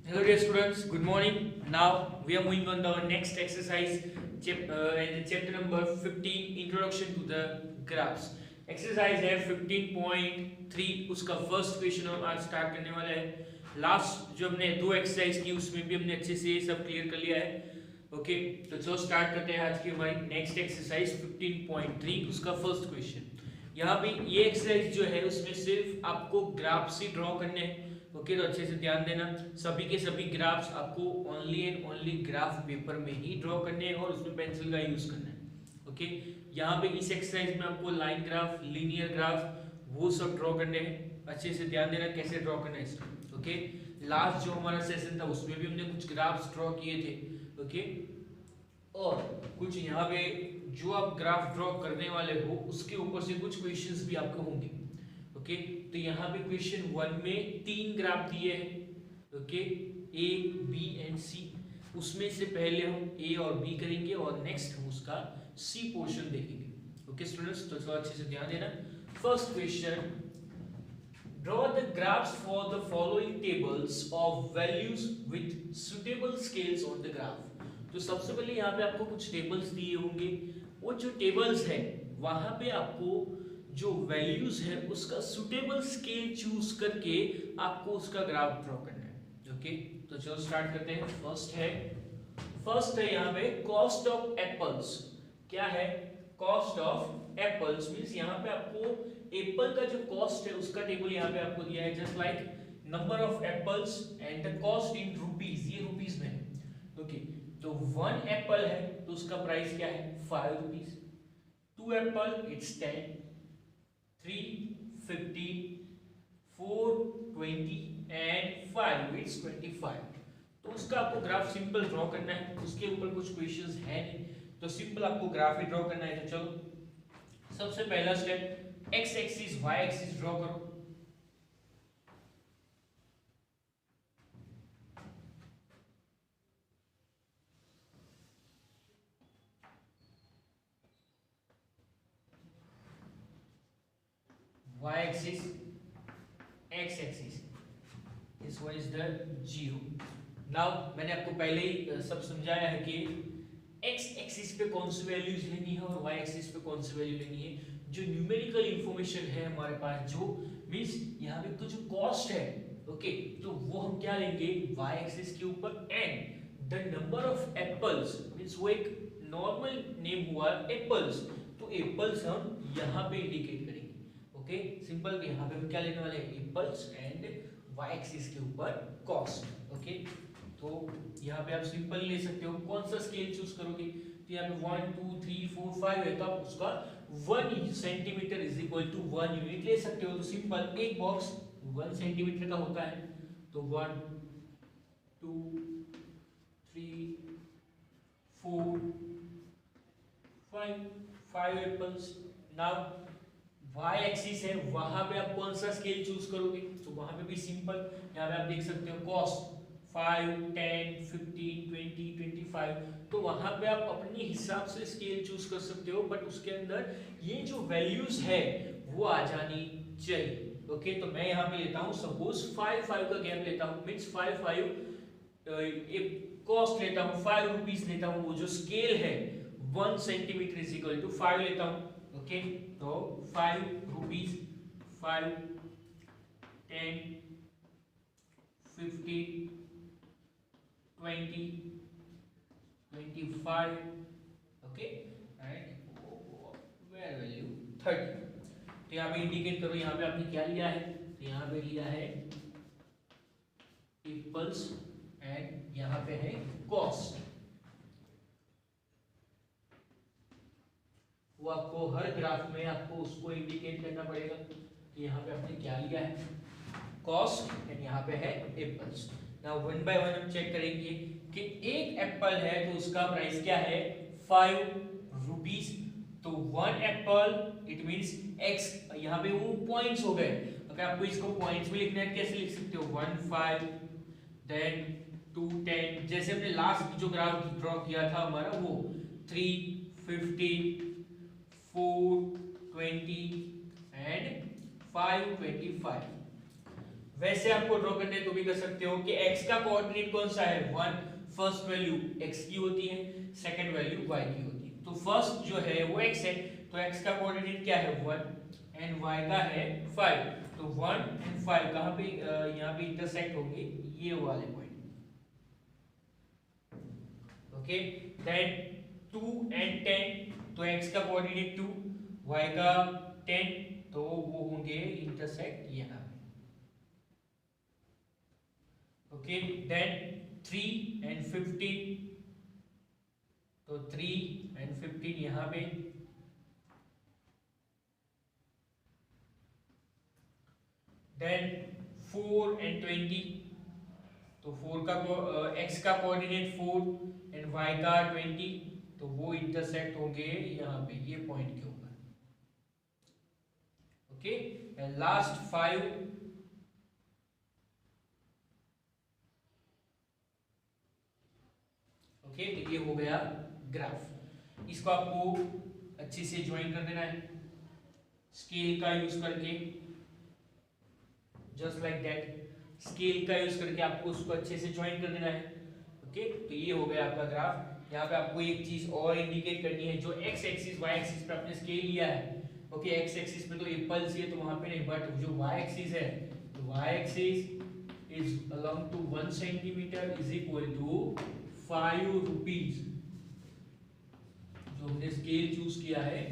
Hello dear students, good morning. Now we are moving on to our next exercise and chapter number 15 Introduction to the Graphs. Exercise है 15.3 उसका first question हम आज start करने वाले हैं. Last जो हमने दो एक्सरसाइज की उसमें भी हमने अच्छे से सब क्लियर कर लिया है. ओके तो चलो स्टार्ट करते हैं आज की हमारी नेक्स्ट एक्सरसाइज 15.3 उसका फर्स्ट क्वेश्चन. यहाँ पे ये एक्सरसाइज जो है उसमें सिर्फ आपको ग्राफ्स ही ड्रॉ करने हैं. ओके तो अच्छे से ध्यान देना, सभी के सभी ग्राफ्स आपको only and only graph paper में ही ड्रॉ करने हैं और उसमें पेंसिल का यूज करना है. ओके यहाँ पे इस एक्सरसाइज में आपको लाइन ग्राफ, लीनियर ग्राफ वो सब ड्रॉ करने हैं. अच्छे से ध्यान देना कैसे ड्रॉ करना है इसका. ओके लास्ट जो हमारा सेशन था उसमें भी हमने कुछ ग्राफ्स ड्रॉ किए थे. ओके और कुछ यहाँ पे जो आप ग्राफ ड्रॉ करने वाले हो उसके ऊपर से कुछ क्वेश्चंस भी आपके होंगे. ओके तो यहाँ पे क्वेश्चन 1 में तीन ग्राफ दिए हैं. ओके ए बी एंड सी. उसमें से पहले हम ए और बी करेंगे और नेक्स्ट हम उसका सी पोर्शन देखेंगे. ओके स्टूडेंट्स तो थोड़ा अच्छे से ध्यान देना. First question, draw the graphs for the following tables of values with suitable scales on the graph. तो सबसे पहले यहाँ पे आपको कुछ टेबल्स दिए होंगे. वो जो टेबल्स है वहां पे आपको जो वैल्यूज है उसका सुटेबल स्केल चूज करके आपको उसका ग्राफ ड्रॉ करना है. ओके तो चलो स्टार्ट करते हैं. फर्स्ट है यहाँ पे कॉस्ट ऑफ एप्पल्स. क्या है? कॉस्ट ऑफ एप्पल्स मींस यहाँ पे आपको एप्पल का जो कॉस्ट है उसका टेबल यहाँ पे आपको दिया है. Just like number of apples and the cost in rupees. ये रुपीज में है. ओके तो 1 एप्पल है तो उसका प्राइस क्या है? 5 rupees. 2 Apple it's 10, 3 50, 4 20 and 5 it's 25. तो उसका आपको ग्राफ सिंपल ड्रॉ करना है. उसके ऊपर कुछ क्वेश्चंस है नहीं तो सिंपल आपको ग्राफ ही ड्रॉ करना है. तो चलो सबसे पहला step x axis y axis draw करो. y axis, x axis, this one is the 0. Now मैंने आपको पहले ही सब समझाया है कि x एक्सिस पे कौन सी वैल्यूज लेनी है और y एक्सिस पे कौन सी वैल्यू लेनी है. जो न्यूमेरिकल इंफॉर्मेशन है हमारे पास जो मींस यहाँ पे कुछ कॉस्ट है. ओके तो वो हम क्या लेंगे y एक्सिस के ऊपर and the number of apples means वो एक नॉर्मल नेम हुआ एप्पल्स. तो एप्पल्स हम यहाँ पे इंडिकेट करेंगे. ओके सिंपल यहाँ पे हम क्या लेने वाले हैं? एप्पल्स एंड y एक्सिस के ऊपर कॉस्ट. ओके तो यहाँ पे आप सिंपल ले सकते हो. कौन सा स्केल चूज करोगे? तो यहाँ पे 1 2 3 4 5 है तो आप उसका 1 centimetre is equal to 1 unit ले सकते हो. तो सिंपल एक बॉक्स 1 सेंटीमीटर का होता है तो 1 2 3 4 5 एप्पल्स. नाउ y एक्सिस है वहां पे आप कौन सा स्केल चूज करोगे? तो वहां पे भी सिंपल यहाँ पे आप देख सकते हो कॉस्ट 5 10 15 20 25. तो वहां पे आप अपने हिसाब से स्केल चूज कर सकते हो बट उसके अंदर ये जो वैल्यूज है वो आ जानी चाहिए. ओके तो मैं यहाँ पे लेता हूँ सपोज 5 5 का गैप लेता हूँ मींस 5 5 एक कॉस्ट लेता हूँ 5 रुपीज लेता हूँ. वो जो स्केल है 1 सेंटीमीटर इज इक्वल टू 5 लेता हूँ. ओके तो 5 rupees 5 10 50 20 25. Okay and where value 30. तो यहाँ पे इंडिकेट करो यहाँ पे आपने क्या लिया है? तो यहाँ पे लिया है एप्पल्स एंड यहाँ पे है कॉस्ट. वो आपको हर ग्राफ में आपको उसको इंडिकेट करना पड़ेगा कि यहाँ पे आपने क्या लिया है? कॉस्ट एंड यहाँ पे है apples. Now one by one हम चेक करेंगे कि एक एप्पल है तो उसका प्राइस क्या है? 5 रुपीस. तो 1 एप्पल इट मींस x. यहाँ पे वो पॉइंट्स हो गए. अगर आपको इसको पॉइंट्स में लिखना है कैसे लिख सकते हो? 1 5 देन 2 10. जैसे हमने लास्ट जो ग्राफ ड्रॉ किया था हमारा वो 3 50 4 20 and 5 25. वैसे आपको ड्रॉ करने तो भी कर सकते हो कि x का कोऑर्डिनेट कौन सा है 1, फर्स्ट वैल्यू x की होती है, सेकंड वैल्यू y की होती है। तो फर्स्ट जो है वो x है, तो x का कोऑर्डिनेट क्या है 1 एंड y का है 5। तो 1 एंड 5 कहां पे यहां पे इंटरसेक्ट होंगे, ये वाले पॉइंट। ओके, देन 2 एंड 10, तो x का कोऑर्डिनेट 2, y का 10, तो वो होंगे इंटरसेक्ट यहां पे। ओके, देन 3 एंड 15, तो 3 एंड 15 यहां पे। देन 4 एंड 20, तो 4 का x का कोऑर्डिनेट 4 एंड y का 20, तो वो इंटरसेक्ट होंगे यहाँ पे ये पॉइंट के ऊपर। ओके, एंड लास्ट 5, ओके, तो ये हो गया ग्राफ। इसको आपको अच्छे से ज्वाइन कर देना है स्केल का यूज करके, जस्ट लाइक दैट। स्केल का यूज करके आपको उसको अच्छे से ज्वाइन कर देना है। ओके, तो ये हो गया आपका ग्राफ। यहाँ पे आपको एक चीज और इंडिकेट करनी है, जो x एक्सिस y एक्सिस पे आपने स्केल लिया है। ओके, x एक्सिस पे तो एप्पल है तो वहां पे नहीं, बट जो y एक्सिस है, तो y axis is along to 1 centimetre is equal to 5 rupees. जो हमने स्केल चूज किया है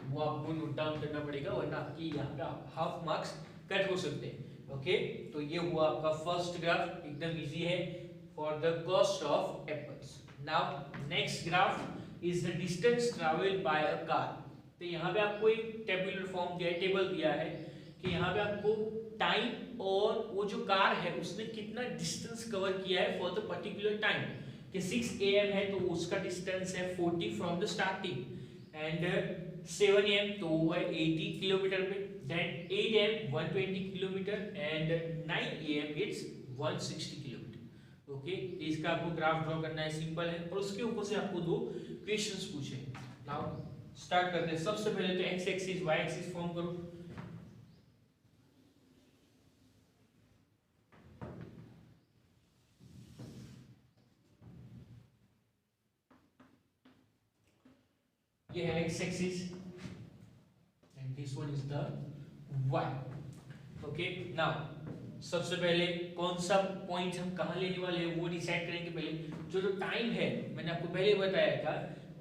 वो आपको नोट डाउन करना पड़ेगा, वरना आपकी यहाँ पे हाफ मार्क्स कट हो सकते हैं। ओके, तो ये हुआ आपका फर्स्ट ग्राफ, एकदम इजी है, for the cost of apples. Now next graph is the distance travelled bye a car. तो यहाँ पे आपको एक टेबुलर फॉर्म दिया है, टेबल दिया है कि यहाँ पे आपको टाइम और वो जो कार है उसने कितना डिस्टेंस कवर किया है फॉर द पर्टिकुलर टाइम। कि 6 AM है तो उसका डिस्टेंस है 40 from the starting, and 7 AM तो वो है 80 किलोमीटर पे, then 8 AM 120 kilometre, and 9 AM it's 160 kilometre. Okay, इसका आपको ग्राफ ड्रॉ करना है, सिंपल है, और उसके ऊपर से आपको दो क्वेश्चंस पूछे। नाउ स्टार्ट करते हैं। सबसे पहले तो x axis y axis form करो। ये है x axis and this one is the y। Okay, now सबसे पहले कौन सा पॉइंट हम कहां लेने वाले हैं वो डिसाइड करेंगे। पहले जो टाइम है, मैंने आपको पहले बताया था,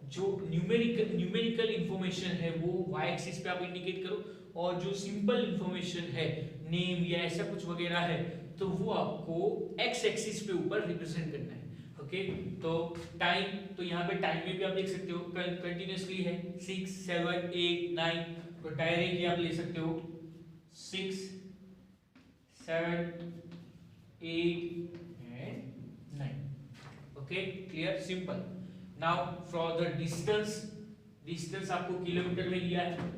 जो न्यूमेरिकल इंफॉर्मेशन है वो y एक्सिस पे आप इंडिकेट करो, और जो सिंपल इंफॉर्मेशन है, नेम या ऐसा कुछ वगैरह है, तो वो आपको x एक्सिस पे ऊपर रिप्रेजेंट करना है। ओके, तो टाइम, तो यहाँ पे टाइम में भी आप देख सकते हो कंटिन्यूअसली है 6 7 8 9, तो डायरेक्टली आप ले सकते हो 6 7 8 and 9। Okay, clear, simple. Now for the distance, distance आपको किलोमीटर में लिया है।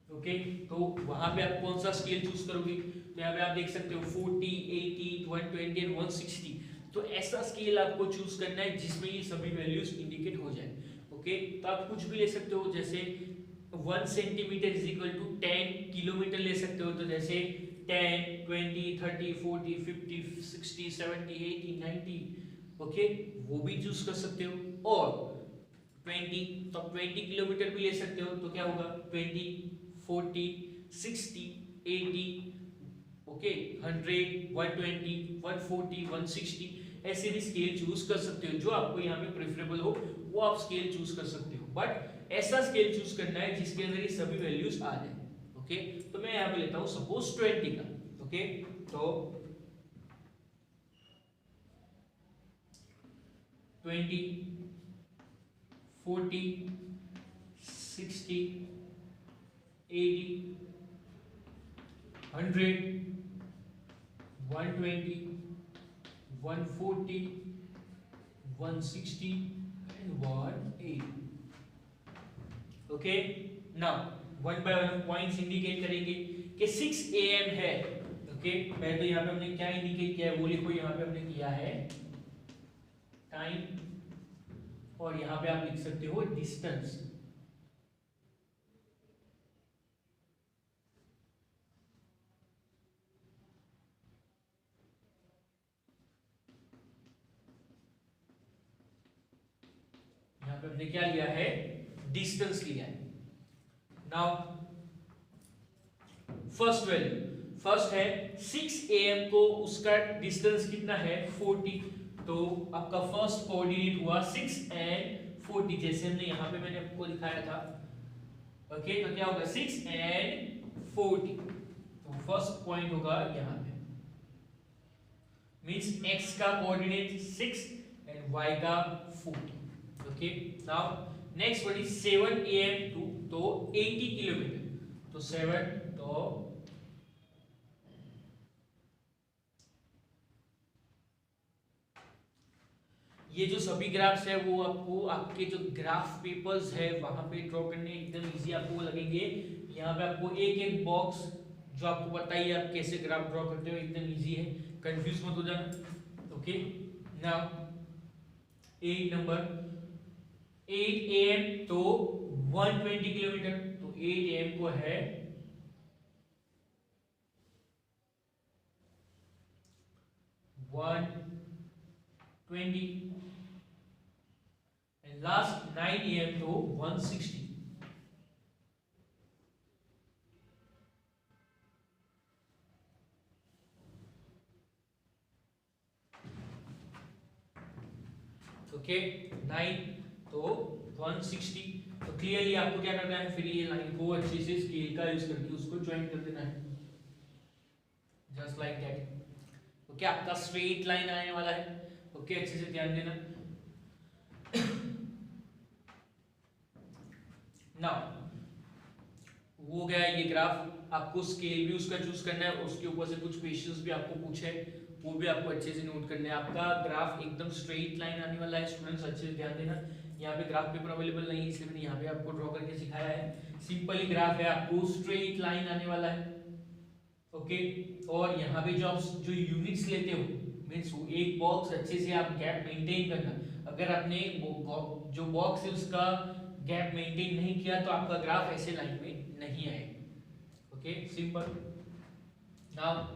ओके, तो वहां पे आप कौन सा स्केल चूज करोगे, तो यहाँ पे आप देख सकते हो 40 80 120 एंड 160। तो ऐसा स्केल आपको चूज करना है जिसमें ये सभी वैल्यूज इंडिकेट हो जाए। ओके, तो आप कुछ भी ले सकते हो, जैसे 1 centimetre is equal to 10 kilometre ले सकते हो, तो जैसे 10 20 30 40 50 60 70 80 90। ओके, वो भी चूज कर सकते हो, और 20, तो 20 किलोमीटर भी ले सकते हो, तो क्या होगा 20 40 60 80, ओके 100 120 140 160, ऐसे भी स्केल चूज कर सकते हो। जो आपको यहाँ पे प्रेफरेबल हो वो आप स्केल चूज कर सकते हो, बट ऐसा स्केल चूज करना है जिसके अंदर ये सभी वैल्यूज आ जाए। ओके, तो मैं यहाँ पे लेता हूँ सपोज 20 का। ओके, तो 20 40 60 80 100 120 140 160 and 180। Okay, now one by one points indicate करेंगे कि 6 AM है। ओके, पहले तो यहाँ पे हमने क्या इंडिकेट किया है वो लिखो, यहाँ पे हमने किया है टाइम, और यहाँ पे आप लिख सकते हो डिस्टेंस। हमने क्या लिया है, डिस्टेंस लिया है। नाउ फर्स्ट वैल्यू, फर्स्ट है 6 am को उसका डिस्टेंस कितना है 40, तो आपका फर्स्ट कोऑर्डिनेट हुआ 6 and 40, जैसे हमने यहाँ पे मैंने आपको दिखाया था। ओके, तो क्या होगा 6 and 40, तो फर्स्ट पॉइंट होगा यहाँ पे, मींस x का कोऑर्डिनेट 6 and y का 40। Okay, now next one is 7 am to 80 kilometre, तो 7 तो ये जो सभी ग्राफ्स है वो आपको आपके जो ग्राफ पेपर्स है वहां पे ड्रॉ करने एकदम इजी आपको लगेंगे। यहाँ पे आपको एक एक बॉक्स जो आपको बताइए आप कैसे ग्राफ ड्रॉ करते हो, एकदम इजी है, कंफ्यूज मत हो जाना। ओके, नाउ 8 नंबर 8 am तो 120 किलोमीटर, तो 8 am को है 120 and last 9 am to 160। Okay, 9 तो 160, तो क्लियरली आपको क्या करना है, फिर ये लाइन को अच्छे से स्केल का यूज करके उसको ज्वाइन कर देना है, जस्ट लाइक दैट। ओके, आपका स्ट्रेट लाइन आने वाला है। ओके, अच्छे से ध्यान देना। नाउ वो गया ये ग्राफ, आपको स्केल भी उसका चूज करना है, उसके ऊपर से कुछ क्वेश्चंस भी आपको पूछे वो भी आपको अच्छे से नोट करने हैं। आपका ग्राफ एकदम स्ट्रेट लाइन आने वाला है स्टूडेंट्स, अच्छे से ध्यान देना। यहाँ पे ग्राफ पेपर अवेलेबल नहीं है इसलिए मैंने यहाँ पे आपको ड्रॉ करके सिखाया है। सिंपल ही ग्राफ है, आपको स्ट्रेट लाइन आने वाला है। ओके, और यहाँ पे जो आप जो यूनिट्स लेते हो, मीन्स एक बॉक्स अच्छे से आप गैप मेंटेन करना। अगर आपने जो बॉक्स है उसका गैप मेंटेन नहीं किया तो आपका ग्राफ ऐसे लाइन में नहीं आएगा। Okay, simple. Now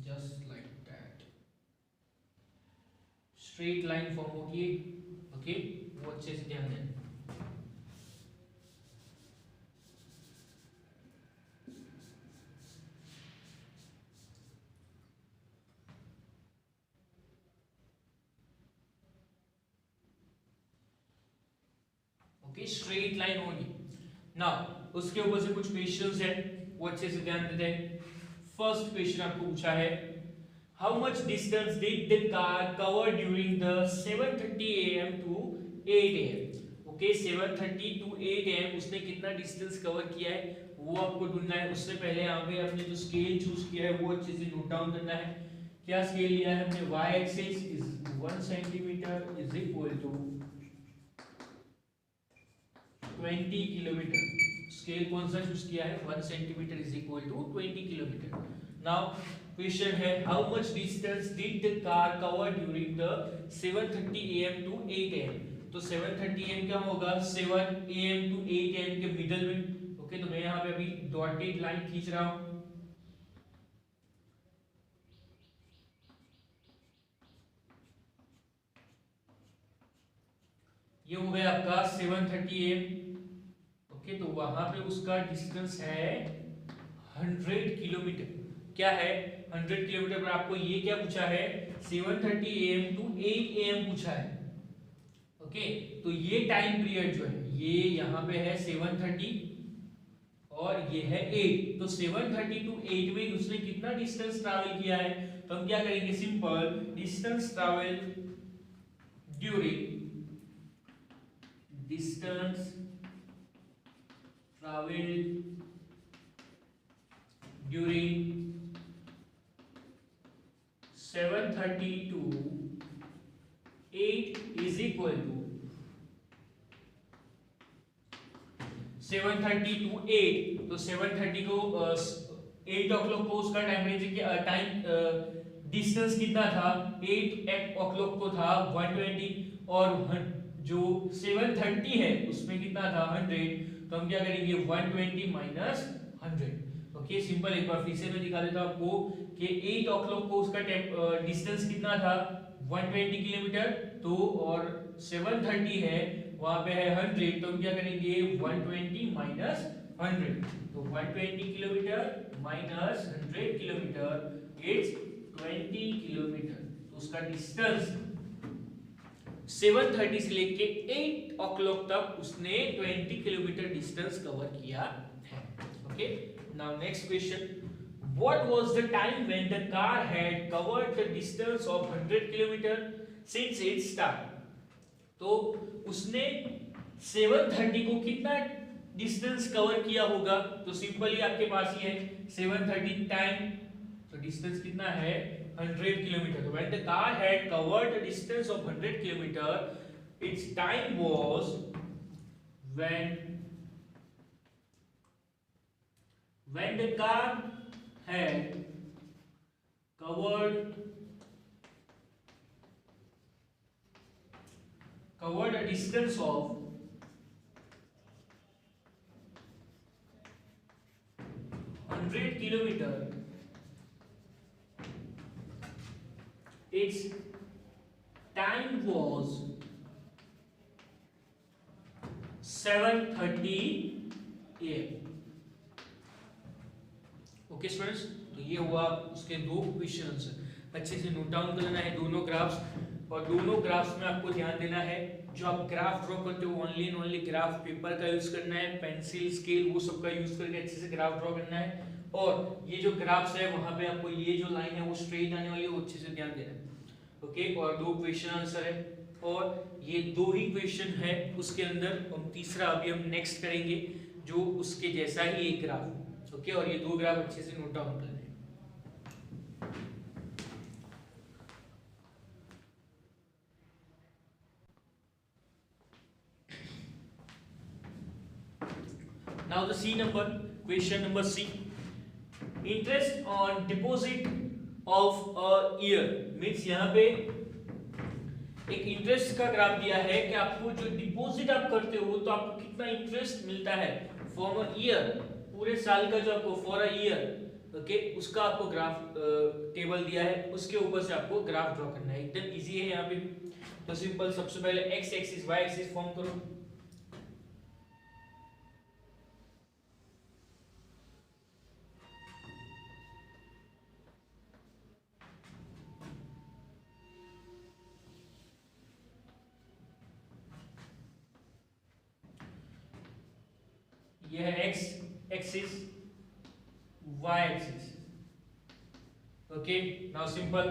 just like that straight line form होगी। ओके, वो अच्छे से ध्यान देना। ओके, स्ट्रेट लाइन होगी। नाउ उसके ऊपर से कुछ क्वेश्चंस है वो अच्छे से ध्यान देते हैं। फर्स्ट क्वेश्चन आपको पूछा है, how much distance did the car cover during the 7:30 am to 8 am। Okay, 7:30 to 8 am उसने कितना डिस्टेंस कवर किया है वो आपको ढूंढना है। उससे पहले यहाँ पे हमने जो स्केल चूज किया है वो अच्छे से नोट डाउन करना है। क्या स्केल लिया है हमने, y axis is 1 centimetre is equal to 20 kilometre. Scale कौन सा चूज किया है, 1 centimetre is equal to 20 kilometre. Now question है, how much distance did the car cover during the 7:30 am to 8 am। तो 7:30 am क्या होगा, 7 am to 8 am के middle में। ओके, तो मैं यहाँ पे अभी डॉटेड लाइन खींच रहा हूँ। ये हो गया आपका 7:30 am। ओके, तो वहां पे उसका डिस्टेंस है 100 किलोमीटर। क्या है, 100 किलोमीटर पर आपको ये क्या पूछा है, 7:30 am to 8 am पूछा है। ओके, तो ये टाइम पीरियड जो है ये यहाँ पे है 7:30 और ये है 8, तो 7:30 to 8 में उसने कितना डिस्टेंस ट्रैवल किया है, तो हम क्या करेंगे, simple distance travel during distance traveled during 7:30 to 8 is equal to 7:30 to 8, तो 7:30 को 8 o'clock को उसका टाइम डिस्टेंस कितना था, 8 o'clock को था 120 और जो 7:30 है उसमें कितना था 100, तो हम क्या करेंगे 120 माइनस 100, ओके सिंपल, एक बार फिर से मैं दिखा देता हूं आपको कि 8 o'clock को उसका डिस्टेंस कितना था 120 किलोमीटर, तो और 7:30 है वहां पे है 100, तो हम क्या करेंगे 120 माइनस 100, तो 120 kilometre minus 100 kilometre it's 20 kilometre. तो उसका डिस्टेंस 7:30 से लेके 8 o'clock तक उसने 20 किलोमीटर डिस्टेंस कवर किया है। Okay, now next question, what was the time when the car had covered the distance of 100 kilometer since its start? तो उसने 7:30 को कितना डिस्टेंस कवर किया होगा, तो सिंपली आपके पास ये है 7:30 टाइम, तो डिस्टेंस कितना है 100 किलोमीटर। तो when the car had covered the distance of 100 kilometer, its time was when the car had covered a distance of 100 kilometer, its time was 7:30 AM। Okay students, तो ये हुआ उसके दो क्वेश्चन आंसर। अच्छे से नोट डाउन कर लेना है दोनों ग्राफ्स, और दोनों ग्राफ्स में आपको ध्यान देना है जो आप ग्राफ ड्रॉ करते हो only and only graph paper का यूज करना है, पेंसिल स्केल वो सब का यूज करके अच्छे से ग्राफ ड्रॉ करना है। और ये जो ग्राफ्स है वहां पे आपको ये जो लाइन है वो स्ट्रेट आने वाली है, वो अच्छे से ध्यान देना है। ओके, और दो क्वेश्चन आंसर है, और ये दो ही क्वेश्चन है उसके अंदर, हम तीसरा अभी हम नेक्स्ट करेंगे जो उसके जैसा ही एक ग्राफ। ओके, और ये दो ग्राफ अच्छे से नोट डाउन कर लें। Now the C number, question number C, interest on deposit of a year means यहाँ पे एक इंटरेस्ट का ग्राफ दिया है कि आपको जो डिपॉजिट आप करते हो तो आपको कितना इंटरेस्ट मिलता है फॉर अ ईयर, पूरे साल का जो आपको फॉर अ ईयर, ओके, उसका आपको ग्राफ टेबल दिया है, उसके ऊपर से आपको ग्राफ ड्रॉ करना है। एकदम इजी है यहाँ पे, तो सिंपल सबसे पहले x axis y axis form करो। यह है x axis, y axis. Okay, now simple,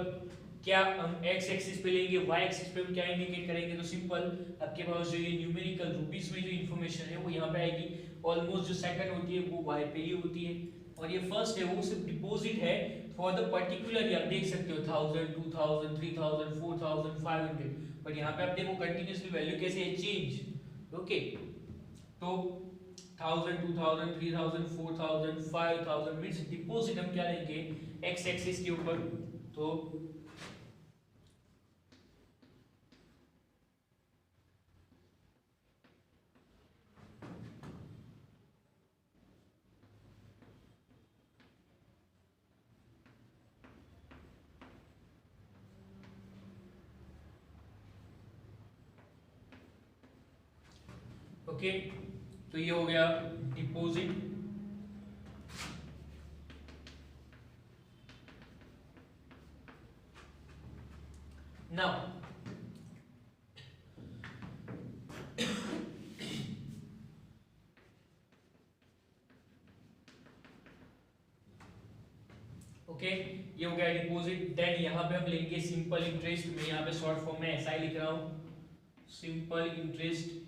क्या हम एक्स एक्सिस पे लेंगे, वाई एक्सिस पे हम क्या इंडिकेट करेंगे, तो सिंपल आपके पास जो ये न्यूमेरिकल रुपीस में जो इन्फॉर्मेशन है वो यहाँ पे आएगी। ऑलमोस्ट जो सेकंड होती है वो वाई पे ही होती है, और ये फर्स्ट है वो सिर्फ डिपॉजिट है फॉर द पर्टिकुलर ईयर। देख सकते हो 1000, 2000, 3000, 4500, बट यहाँ पे आप देखो कंटिन्यूसली वैल्यू कैसे है चेंज। ओके, तो 1000, 2000, 3000, 4000, 5000 मींस डिपॉजिट हम क्या लेंगे एक्स एक्सिस के ऊपर, तो ओके, तो ये हो गया डिपॉजिट। नाउ ओके, ये हो गया डिपॉजिट। देन यहाँ पे हम लेंगे सिंपल इंटरेस्ट, मैं यहाँ पे शॉर्ट फॉर्म में ऐसा ही लिख रहा हूँ, सिंपल इंटरेस्ट।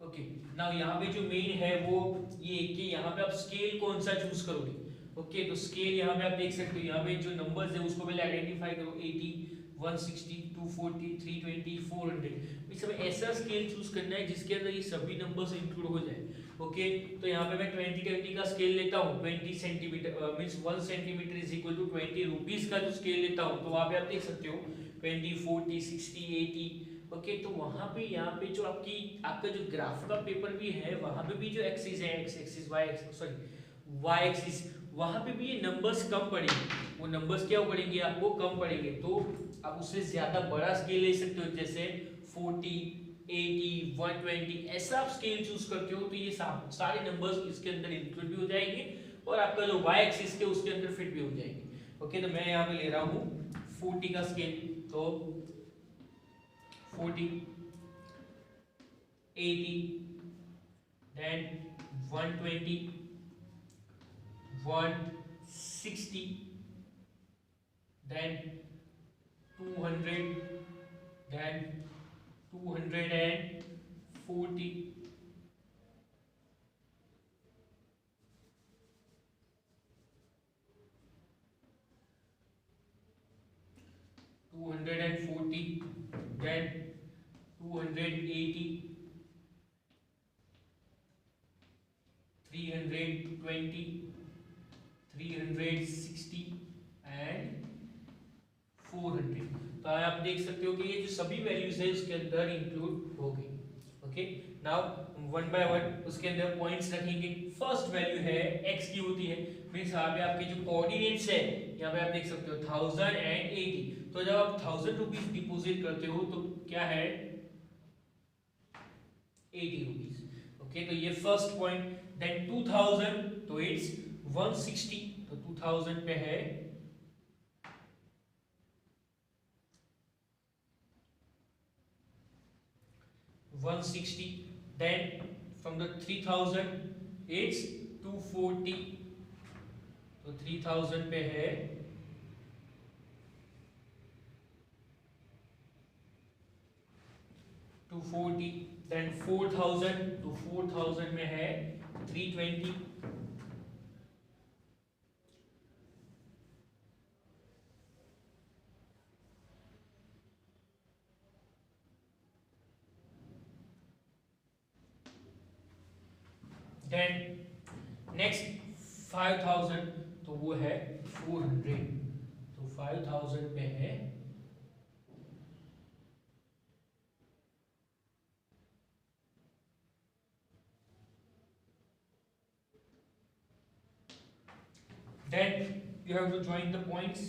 ओके, नाउ यहाँ पे जो मेन है वो ये कि यहाँ पे आप स्केल कौन सा चूज करोगे। ओके, तो स्केल यहाँ पे आप देख सकते हो, यहाँ पे जो नंबर्स है उसको पहले आइडेंटिफाई करो, 80, 160, 240, 320, 400। इस समय ऐसा स्केल चूज करना है जिसके अंदर ये सभी नंबर्स इंक्लूड हो जाए। ओके, तो यहाँ पे मैं 2020 का स्केल लेता हूँ, 20 centimetre means 1 centimetre is equal to 20 rupees का जो स्केल लेता हूँ, तो वहाँ पे आप देख सकते हो 20, 40, 60, 80। ओके, तो वहां पे यहाँ पे जो आपका जो ग्राफ का पेपर भी है वहां पे भी जो एक्सिस है x axis y axis sorry y axis, वहां पे भी ये नंबर्स कम पड़ेंगे, वो नंबर्स क्या पड़ेंगे आपको, कम पड़ेंगे, तो आप उससे ज्यादा बड़ा स्केल ले सकते हो, जैसे 40, 80, 120, ऐसा आप स्केल चूज करते हो, तो ये सारे नंबर्स इसके अंदर इंक्लूड भी हो जाएंगे और आपका जो वाई एक्सिस के उसके अंदर फिट भी हो जाएंगे। ओके, तो मैं यहाँ पे ले रहा हूँ 40 का स्केल, तो 40, 80, then 120, 160, then 200, then 240, 240, then 280, 320, 360 and 400। तो आप देख सकते हो कि ये जो सभी वैल्यूज है उसके अंदर इंक्लूड हो गई। Okay, now one by one उसके अंदर पॉइंट्स रखेंगे। फर्स्ट वैल्यू है x की होती है, मींस यहाँ पे आपके जो कोऑर्डिनेट्स है यहाँ पे आप देख सकते हो 1000 एंड 80। तो जब आप 1000 रुपीज डिपॉजिट करते हो तो क्या है 80 रुपीज। ओके, तो ये फर्स्ट पॉइंट। देन 2000 तो इट्स 160, तो 2000 पे है 160। Then from the 3000 it's 240, तो 3000 पे है 240। Then 4000, तो 4000 में है 320। Then next 5000, तो वो है 400, तो 5000 पे है 400। Then you have to join the points।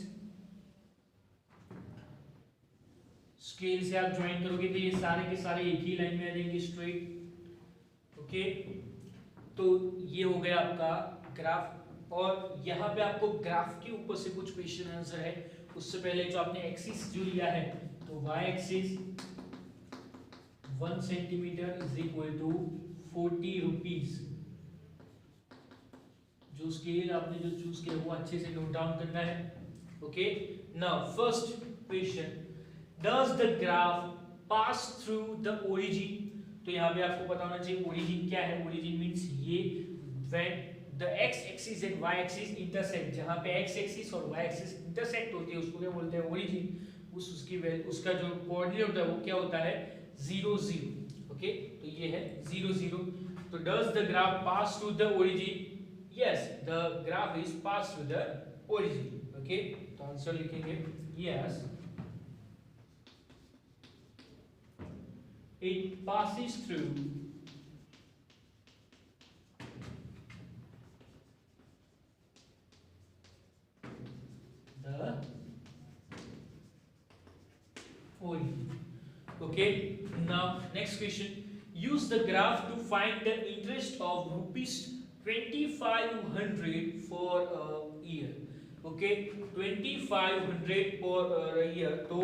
Scale से आप ज्वाइन करोगे तो ये सारे के सारे एक ही लाइन में आ जाएंगे स्ट्रेट। ओके, तो ये हो गया आपका ग्राफ। और यहाँ पे आपको ग्राफ के ऊपर से कुछ क्वेश्चन आंसर है। उससे पहले जो आपने एक्सिस जो लिया है, तो y axis 1 centimetre is equal to 40 rupees. जो स्केल आपने जो चूज किया वो अच्छे से नोट डाउन करना है। Okay, now first question, does the graph pass through the origin. तो यहाँ पे आपको पता होना चाहिए ओरिजिन क्या है। ओरिजिन मींस ये when the x axis and y axis intersect, जहाँ पे एक्स एक्सिस और वाई एक्सिस इंटरसेक्ट होती है उसको क्या बोलते हैं ओरिजिन। उसका जो कोऑर्डिनेट होता है वो क्या होता है 0 0। ओके, तो ये है 0 0। तो does the graph pass through the origin, yes the graph is pass through the origin. Okay, तो आंसर लिखेंगे yes it passes through the origin. Okay, now next question, use the graph to find the interest of rupees 2500 for a year. Okay, 2500 for a year, तो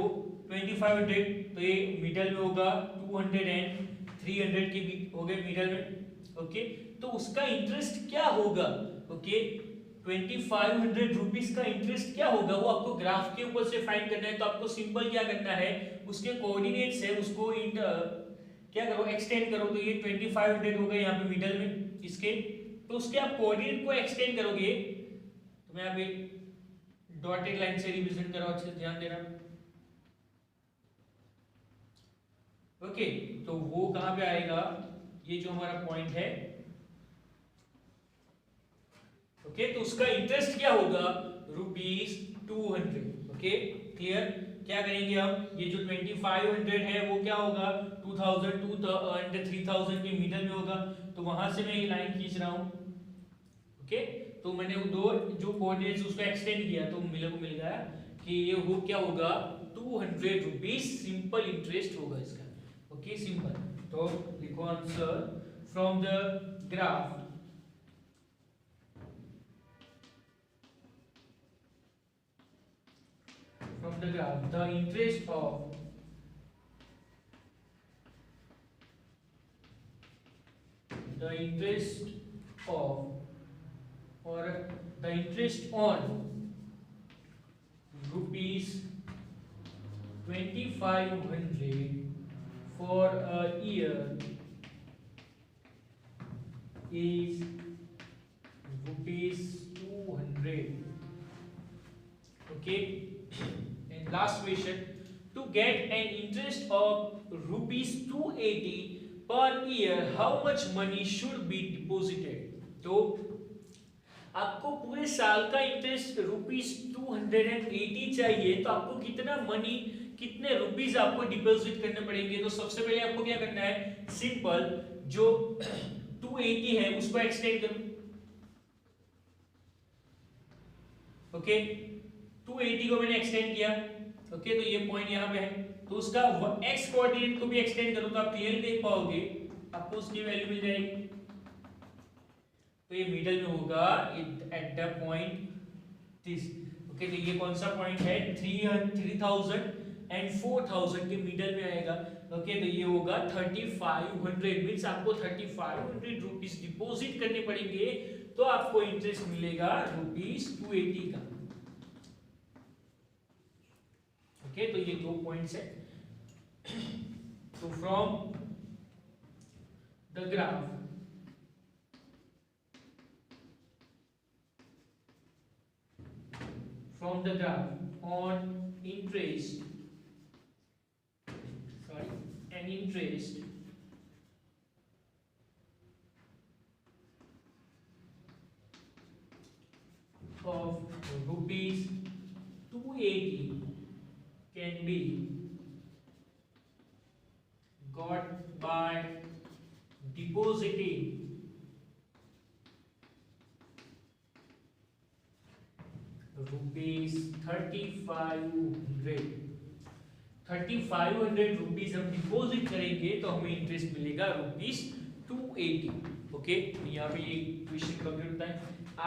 2500 तो ये middle में होगा, 200 and 300 के भी हो गए मिडल में। ओके, तो उसका इंटरेस्ट क्या होगा। ओके, 2500 रुपीस का इंटरेस्ट क्या होगा वो आपको ग्राफ के ऊपर से फाइंड करना है। तो आपको सिंपल क्या करना है, उसके कोऑर्डिनेट्स है उसको क्या करो एक्सटेंड करो। तो ये 2500 हो गए यहाँ पे मिडल में इसके, तो उसके आप कोऑर्डिनेट को एक्सटेंड करोगे। तो मैं यहाँ पे डॉटेड लाइन से रिप्रेजेंट कर रहा हूं, अच्छे से ध्यान देना। ओके, तो वो कहां पे आएगा, ये जो हमारा पॉइंट है। ओके, तो उसका इंटरेस्ट क्या होगा ₹200। Okay, clear. क्या करेंगे हम, ये जो 2500 है वो क्या होगा 2000 एंड 3000 के मिडल में होगा। तो वहां से मैं ये लाइन खींच रहा हूं। ओके, तो मैंने वो दो जो कोऑर्डिनेट्स उसको एक्सटेंड किया तो मेरे को मिल गया कि ये हो क्या होगा 200 रुपीज सिंपल इंटरेस्ट होगा इसका। ओके सिंपल, तो लिखो answer from the graph the interest of or the interest on rupees 2500 for a year is rupees 200. Okay, and last question, to get an interest of rupees 280 per year how much money should be deposited? तो आपको पूरे साल का interest rupees 280 चाहिए, तो आपको कितना money, कितने रुपीस आपको डिपॉजिट करने पड़ेंगे? तो सबसे पहले आपको क्या करना है, सिंपल जो 280 है उसको एक्सटेंड करो। ओके, 280 को मैंने एक्सटेंड किया। ओके, तो ये पॉइंट यहाँ पे है, तो उसका एक्स कोऑर्डिनेट को भी एक्सटेंड करो तो आप क्लियरली देख पाओगे, आपको उसकी वैल्यू मिल जाएगी। तो ये मिडल में होगा at the point this. Okay, तो ये कौन सा पॉइंट है, 3000 एंड 4000 के मिडल में आएगा। ओके, तो ये होगा 3500, मींस आपको 3500 रुपीस डिपॉजिट करने पड़ेंगे, तो आपको इंटरेस्ट मिलेगा रुपीस 280 का। ओके, तो ये दो पॉइंट्स है। तो from the graph on interest of rupees 280 can be got by depositing rupees 3500 rupees हम डिपॉजिट करेंगे तो हमें इंटरेस्ट मिलेगा रुपीस 280। ओके, यहाँ पे ये क्वेश्चन कंप्लीट होता है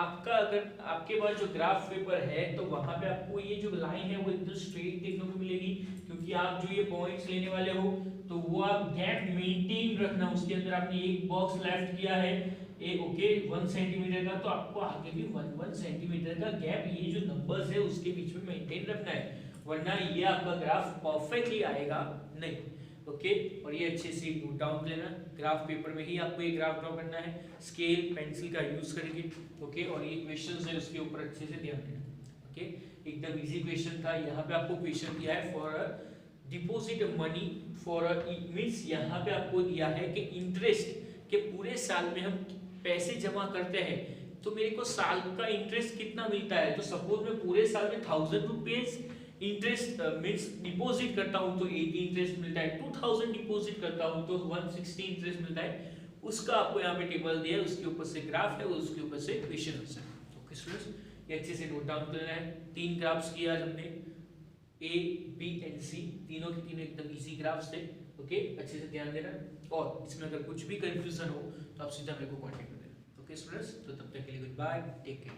आपका। अगर आपके पास जो ग्राफ पेपर है तो वहां पे आपको ये जो लाइन है वो एकदम स्ट्रेट देखने को मिलेगी, क्योंकि आप जो ये पॉइंट्स लेने वाले हो तो वो आप गैप मेंटेन रखना। उसके अंदर आपने एक बॉक्स लेफ्ट किया है ओके 1 सेंटीमीटर का, तो आपको आगे भी 1 सेंटीमीटर का गैप ये जो नंबर्स है उसके बीच में मेंटेन रखना है, वरना ये आपका ग्राफ परफेक्टली आएगा नहीं। ओके, और ये अच्छे से नोट डाउन लेना, ग्राफ पेपर में ही आपको ये ग्राफ ड्रॉ करना है स्केल पेंसिल का यूज करके। ओके, और ये क्वेश्चंस है उसके ऊपर अच्छे से ध्यान देना। ओके, एकदम इजी क्वेश्चन था। यहाँ पे आपको क्वेश्चन दिया है for deposit money for means यहाँ पे आपको दिया है कि इंटरेस्ट के पूरे साल में हम पैसे जमा करते हैं तो मेरे को साल का इंटरेस्ट कितना मिलता है। तो सपोज मैं पूरे साल में 1000 रुपीज इंटरेस्ट मींस डिपॉजिट करता हूं तो 80 इंटरेस्ट मिलता है, 2000 डिपॉजिट करता हूं तो 160 इंटरेस्ट मिलता है। उसका आपको यहाँ पे टेबल दिया है, उसके ऊपर से ग्राफ है, उसके ऊपर से क्वेश्चन आंसर। ओके स्टूडेंट्स, ये अच्छे से नोट डाउन करना है। 3 ग्राफ्स किया हमने, ए बी एंड सी, तीनों के तीनों एकदम इजी ग्राफ्स थे। ओके, अच्छे से ध्यान देना, और इसमें अगर कुछ भी कंफ्यूजन हो तो आप सीधा मेरे को कांटेक्ट कर देना। ओके स्टूडेंट्स, तो तब तक के लिए गुड बाय, टेक केयर।